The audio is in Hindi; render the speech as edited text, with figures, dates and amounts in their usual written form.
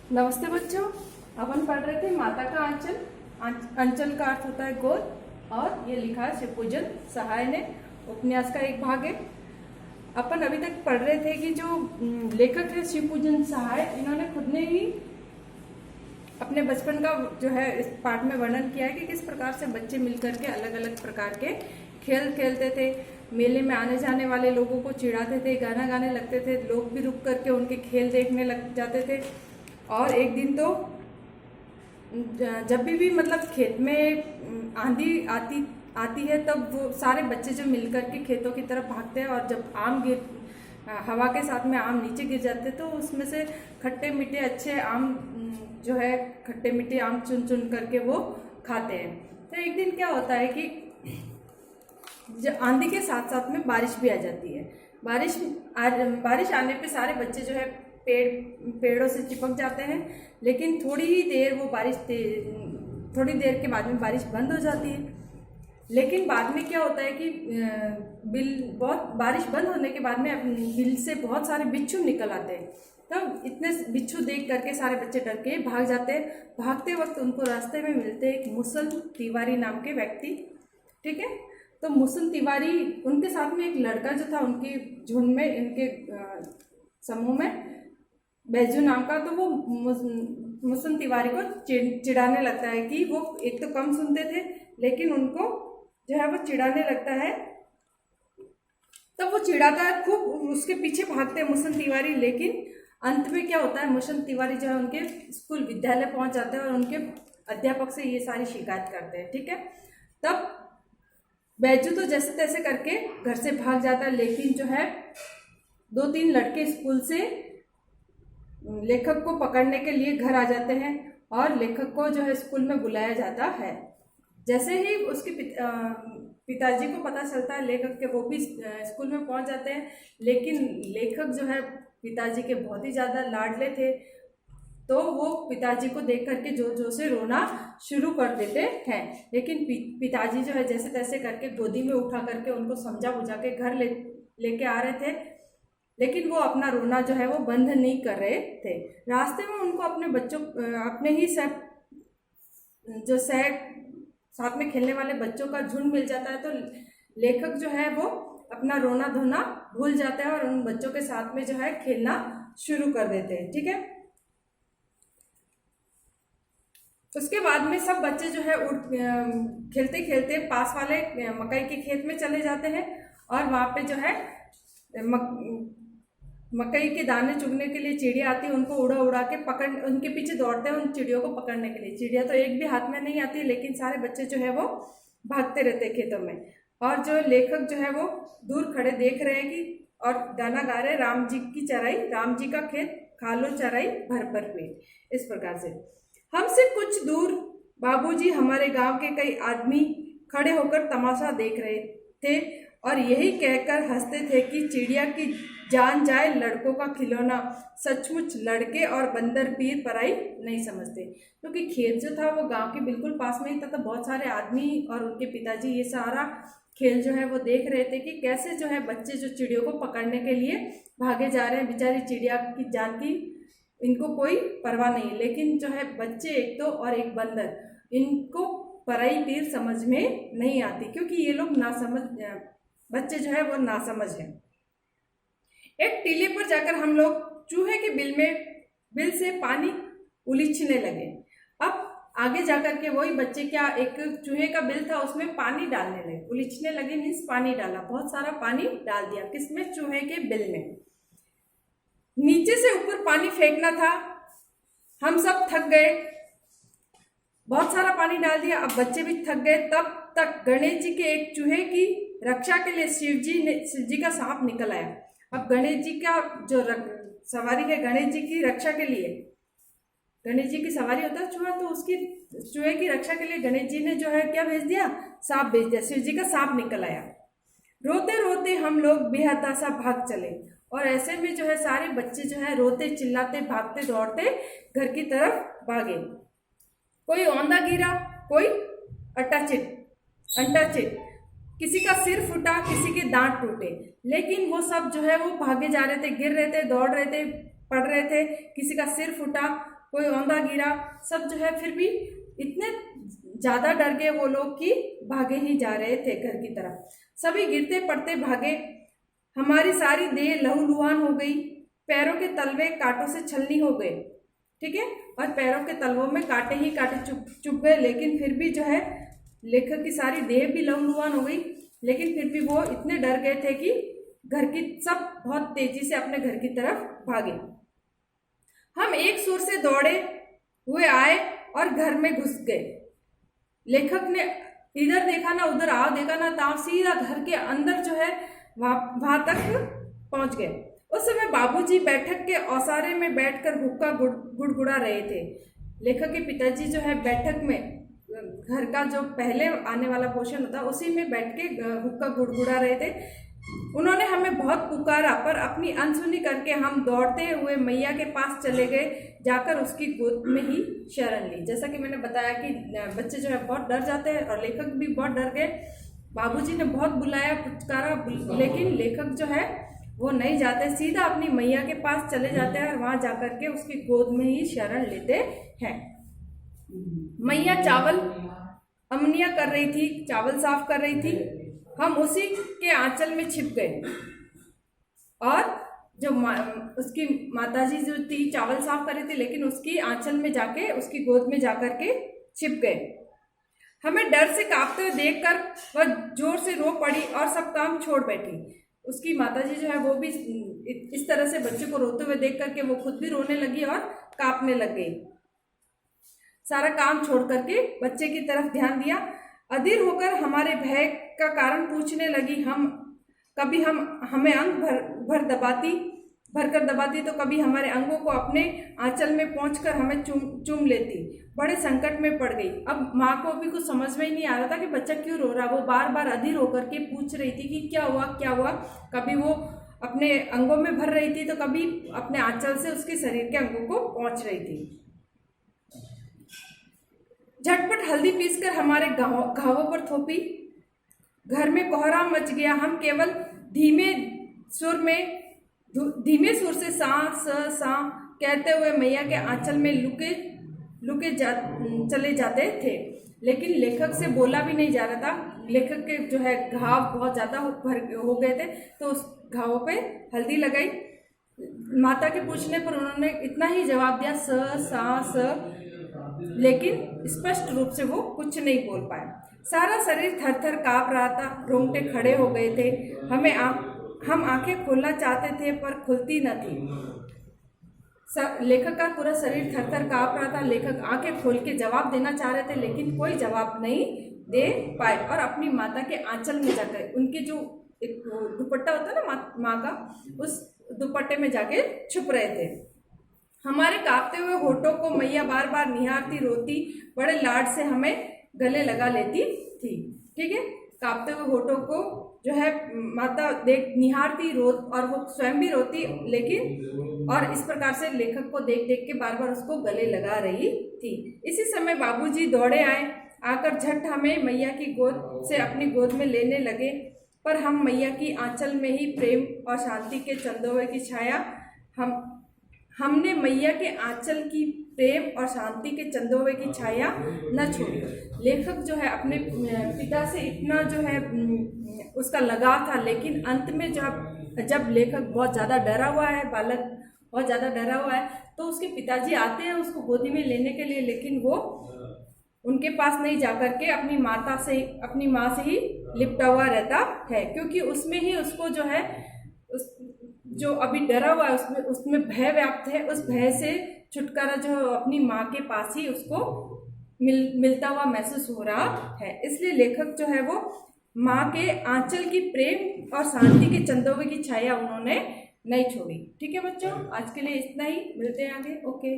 नमस्ते बच्चों। अपन पढ़ रहे थे माता का आंचल। अंचल का अर्थ होता है गोद, और ये लिखा है शिवपूजन सहाय ने, उपन्यास का एक भाग है। अपन अभी तक पढ़ रहे थे कि जो लेखक है शिवपूजन सहाय, इन्होंने खुद ने ही अपने बचपन का जो है इस पाठ में वर्णन किया है कि किस प्रकार से बच्चे मिलकर के अलग अलग प्रकार के खेल खेलते थे। मेले में आने जाने वाले लोगों को चिढ़ाते थे, गाना गाने लगते थे, लोग भी रुक करके उनके खेल देखने लग जाते थे। और एक दिन तो जब भी मतलब खेत में आंधी आती है, तब वो सारे बच्चे जो मिलकर के खेतों की तरफ भागते हैं, और जब हवा के साथ में आम नीचे गिर जाते तो उसमें से खट्टे मीठे अच्छे आम जो है खट्टे मीठे आम चुन चुन करके वो खाते हैं। तो एक दिन क्या होता है कि आंधी के साथ साथ में बारिश भी आ जाती है। बारिश आने पे सारे बच्चे जो है पेड़ों से चिपक जाते हैं, लेकिन थोड़ी देर के बाद में बारिश बंद हो जाती है। लेकिन बाद में क्या होता है कि बारिश बंद होने के बाद में बिल से बहुत सारे बिच्छू निकल आते हैं। तब इतने बिच्छू देख करके सारे बच्चे डर के भाग जाते हैं। भागते वक्त उनको रास्ते में मिलते एक मुसल तिवारी नाम के व्यक्ति। ठीक है, तो मुसल तिवारी, उनके साथ में एक लड़का जो था उनके झुंड में, इनके समूह में, बैजू नाम का। तो वो मुसल तिवारी को चिढ़ाने लगता है कि वो एक तो कम सुनते थे, लेकिन उनको जो है वो चिढ़ाने लगता है। तब वो चिढ़ाता है खूब, उसके पीछे भागते हैं मुसल तिवारी। लेकिन अंत में क्या होता है, मुसल तिवारी जो है उनके स्कूल विद्यालय पहुंच जाते हैं और उनके अध्यापक से ये सारी शिकायत करते हैं। ठीक है, तब बैजू तो जैसे तैसे करके घर से भाग जाता है, लेकिन जो है 2-3 लड़के स्कूल से लेखक को पकड़ने के लिए घर आ जाते हैं, और लेखक को जो है स्कूल में बुलाया जाता है। जैसे ही उसके पिताजी को पता चलता है लेखक के, वो भी स्कूल में पहुंच जाते हैं। लेकिन लेखक जो है पिताजी के बहुत ही ज़्यादा लाडले थे, तो वो पिताजी को देख करके जोर से रोना शुरू कर देते हैं। लेकिन पिताजी जो है जैसे तैसे करके गोदी में उठा करके उनको समझा बुझा के घर लेके आ रहे थे, लेकिन वो अपना रोना जो है वो बंद नहीं कर रहे थे। रास्ते में उनको अपने ही साथ में खेलने वाले बच्चों का झुंड मिल जाता है। तो लेखक जो है वो अपना रोना धोना भूल जाते हैं और उन बच्चों के साथ में जो है खेलना शुरू कर देते हैं। ठीक है, उसके बाद में सब बच्चे जो है खेलते खेलते पास वाले मकई के खेत में चले जाते हैं, और वहाँ पे जो है मकई के दाने चुगने के लिए चिड़िया आती है। उनको उड़ा उड़ा के उनके पीछे दौड़ते हैं उन चिड़ियों को पकड़ने के लिए। चिड़िया तो एक भी हाथ में नहीं आती, लेकिन सारे बच्चे जो है वो भागते रहते हैं खेतों में। और जो लेखक जो है वो दूर खड़े देख रहे हैं कि, और गाना गा रहे, राम जी की चराई, राम जी का खेत खा लो चराई भर भर पेट। इस प्रकार से हमसे कुछ दूर बाबूजी हमारे गांव के कई आदमी खड़े होकर तमाशा देख रहे थे, और यही कहकर हंसते थे कि चिड़िया की जान जाए लड़कों का खिलौना, सचमुच लड़के और बंदर पीर पराई नहीं समझते। क्योंकि खेत जो था वो गांव के बिल्कुल पास में ही था, तो बहुत सारे आदमी और उनके पिताजी ये सारा खेल जो है वो देख रहे थे कि कैसे जो है बच्चे जो चिड़ियों को पकड़ने के लिए भागे जा रहे हैं। बेचारी चिड़िया की जान की इनको कोई परवाह नहीं, लेकिन जो है बच्चे एक तो और एक बंदर, इनको पराई पीर समझ में नहीं आती, क्योंकि ये लोग बच्चे जो है वो नासमझ हैं। एक टीले पर जाकर हम लोग चूहे के बिल से पानी उलीचने लगे। अब आगे जाकर के वही बच्चे एक चूहे का बिल था, उसमें पानी डालने लगे। उलीचने लगे मीन्स पानी डाला, बहुत सारा पानी डाल दिया। किसमें? चूहे के बिल में। नीचे से ऊपर पानी फेंकना था। हम सब थक गए, बहुत सारा पानी डाल दिया। अब बच्चे भी थक गए। तब तक गणेश जी के एक चूहे की रक्षा के लिए शिव जी का सांप निकल आया। अब गणेश जी का जो सवारी है, गणेश जी की रक्षा के लिए, गणेश जी की सवारी होता है चूहा, तो उसकी चूहे की रक्षा के लिए गणेश जी ने जो है क्या भेज दिया? सांप भेज दिया। शिव जी का सांप निकल आया। रोते रोते हम लोग बेहताशा भाग चले, और ऐसे में जो है सारे बच्चे जो है रोते चिल्लाते भागते दौड़ते घर की तरफ भागे। कोई औंधा गिरा, कोई अंटा चिट, किसी का सिर फूटा, किसी के दांत टूटे, लेकिन वो सब जो है वो भागे जा रहे थे, गिर रहे थे, दौड़ रहे थे, पड़ रहे थे। किसी का सिर फूटा, कोई औंधा गिरा, सब जो है फिर भी इतने ज़्यादा डर गए वो लोग कि भागे ही जा रहे थे घर की तरफ। सभी गिरते पड़ते भागे। हमारी सारी देह लहूलुहान हो गई, पैरों के तलवे कांटों से छलनी हो गए, ठीक है, और पैरों के तलवों में कांटे ही कांटे चुभ गए। लेकिन फिर भी जो है लेखक की सारी देह भी लहूलुहान हो गई, लेकिन फिर भी वो इतने डर गए थे कि घर की सब बहुत तेजी से अपने घर की तरफ भागे। हम एक सुर से दौड़े हुए आए और घर में घुस गए। लेखक ने इधर देखा ना उधर, आओ देखा ना ताव, सीधा घर के अंदर जो है वहां तक पहुंच गए। उस समय बाबूजी बैठक के औसारे में बैठकर हुक्का गुड़गुड़ा रहे थे। लेखक के पिताजी जो है बैठक में, घर का जो पहले आने वाला पोर्शन होता है उसी में बैठ के हुक्का गुड़गुड़ा रहे थे। उन्होंने हमें बहुत पुकारा, पर अपनी अनसुनी करके हम दौड़ते हुए मैया के पास चले गए, जाकर उसकी गोद में ही शरण ली। जैसा कि मैंने बताया कि बच्चे जो है बहुत डर जाते हैं और लेखक भी बहुत डर गए। बाबूजी ने बहुत बुलाया, पुचकारा, लेकिन लेखक जो है वो नहीं जाते, सीधा अपनी मैया के पास चले जाते हैं और वहां जाकर के उसकी गोद में ही शरण लेते हैं। मैया चावल अमनिया कर रही थी, चावल साफ कर रही थी। हम उसी के आंचल में छिप गए और जो उसकी माताजी जो थी चावल साफ कर रही थी, लेकिन उसकी आंचल में जाके उसकी गोद में जाकर के छिप गए। हमें डर से कांपते हुए देखकर वह जोर से रो पड़ी और सब काम छोड़ बैठी। उसकी माताजी जो है वो भी इस तरह से बच्चे को रोते हुए देख करके वो खुद भी रोने लगी और कांपने लग गई। सारा काम छोड़ करके बच्चे की तरफ ध्यान दिया। अधीर होकर हमारे भय का कारण पूछने लगी। कभी हमें अंग भर कर दबाती तो कभी हमारे अंगों को अपने आंचल में पहुंचकर हमें चूम लेती। बड़े संकट में पड़ गई। अब माँ को भी कुछ समझ में ही नहीं आ रहा था कि बच्चा क्यों रो रहा। वो बार बार अधीर होकर के पूछ रही थी कि क्या हुआ क्या हुआ। कभी वो अपने अंगों में भर रही थी तो कभी अपने आंचल से उसके शरीर के अंगों को पहुंच रही थी। झटपट हल्दी पीसकर हमारे घावों पर थोपी। घर में कोहराम मच गया। हम केवल धीमे सुर से सा कहते हुए मैया के आंचल में चले जाते थे, लेकिन लेखक से बोला भी नहीं जा रहा था। लेखक के जो है घाव बहुत ज्यादा हो गए थे, तो उस घावों पे हल्दी लगाई। माता के पूछने पर उन्होंने इतना ही जवाब दिया, स, लेकिन स्पष्ट रूप से वो कुछ नहीं बोल पाए। सारा शरीर थर थर कांप रहा था, रोंगटे खड़े हो गए थे। हम आंखें खोलना चाहते थे पर खुलती न थी। लेखक का पूरा शरीर थर थर कांप रहा था। लेखक आंखें खोल के जवाब देना चाह रहे थे, लेकिन कोई जवाब नहीं दे पाए और अपनी माता के आंचल में जाकर, उनके जो एक दुपट्टा होता है ना माँ का, उस दुपट्टे में जाके छुप रहे थे। हमारे कांपते हुए होठों को मैया बार बार निहारती, रोती, बड़े लाड से हमें गले लगा लेती थी। ठीक है, कांपते हुए होठों को जो है माता निहारती, और वो स्वयं भी रोती, लेकिन और इस प्रकार से लेखक को देख देख के बार बार उसको गले लगा रही थी। इसी समय बाबूजी दौड़े आए। आकर झट हमें मैया की गोद से अपनी गोद में लेने लगे, पर हम मैया की आंचल में ही प्रेम और शांति के चंदोवे की छाया हमने मैया के आंचल की प्रेम और शांति के चंदोवे की छाया न छोड़ी। लेखक जो है अपने पिता से इतना जो है उसका लगाव था, लेकिन अंत में जब लेखक बहुत ज़्यादा डरा हुआ है, बालक बहुत ज़्यादा डरा हुआ है, तो उसके पिताजी आते हैं उसको गोदी में लेने के लिए, लेकिन वो उनके पास नहीं जाकर के अपनी माँ से ही लिपटा हुआ रहता है, क्योंकि उसमें ही उसको जो है जो अभी डरा हुआ है उसमें भय व्याप्त है। उस भय से छुटकारा जो अपनी माँ के पास ही उसको मिलता हुआ महसूस हो रहा है। इसलिए लेखक जो है वो माँ के आंचल की प्रेम और शांति के चंदोवे की छाया उन्होंने नहीं छोड़ी। ठीक है बच्चों, आज के लिए इतना ही, मिलते हैं आगे। ओके।